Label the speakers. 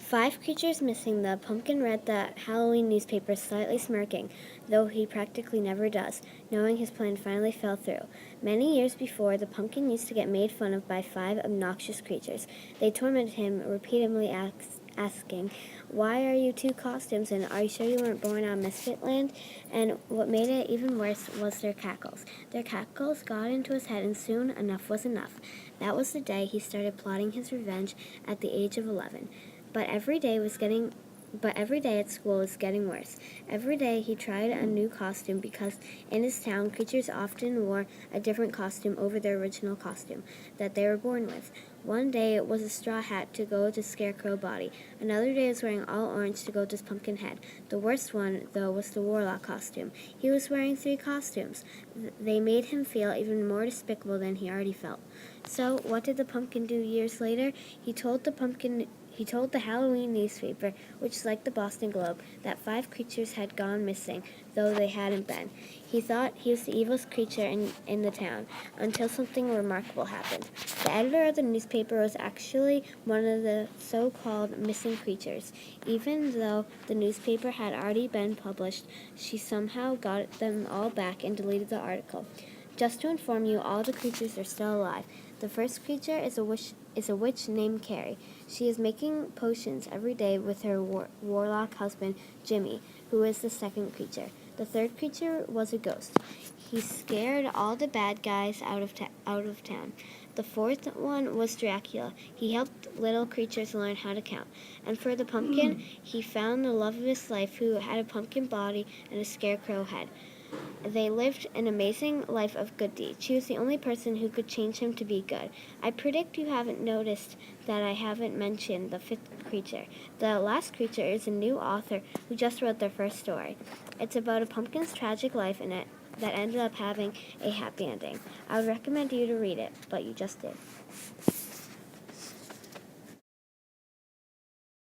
Speaker 1: 5 creatures missing. The pumpkin read the Halloween newspaper slightly smirking, though he practically never does, knowing his plan finally fell through. Many years before, the pumpkin used to get made fun of by 5 obnoxious creatures. They tormented him, repeatedly asking, "Why are you 2 costumes, and are you sure you weren't born on Misfit Land?" And what made it even worse was their cackles. Their cackles got into his head, and soon enough was enough. That was the day he started plotting his revenge at the age of 11. But every day at school was getting worse. Every day he tried a new costume because in his town, creatures often wore a different costume over their original costume that they were born with. One day it was a straw hat to go with his scarecrow body. Another day it was wearing all orange to go with his pumpkin head. The worst one, though, was the warlock costume. He was wearing 3 costumes. They made him feel even more despicable than he already felt. So, what did the pumpkin do years later? He told the Halloween newspaper, which is like the Boston Globe, that 5 creatures had gone missing, though they hadn't been. He thought he was the evilest creature in the town, until something remarkable happened. The editor of the newspaper was actually one of the so-called missing creatures. Even though the newspaper had already been published, she somehow got them all back and deleted the article. Just to inform you, all the creatures are still alive. The first creature is a witch named Carrie. She is making potions every day with her warlock husband, Jimmy, who is the second creature. The third creature was a ghost. He scared all the bad guys out of town. The fourth one was Dracula. He helped little creatures learn how to count. And for the pumpkin, he found the love of his life, who had a pumpkin body and a scarecrow head. They lived an amazing life of good deeds. She was the only person who could change him to be good. I predict you haven't noticed that I haven't mentioned the 5th creature. The last creature is a new author who just wrote their first story. It's about a pumpkin's tragic life that ended up having a happy ending. I would recommend you to read it, but you just did.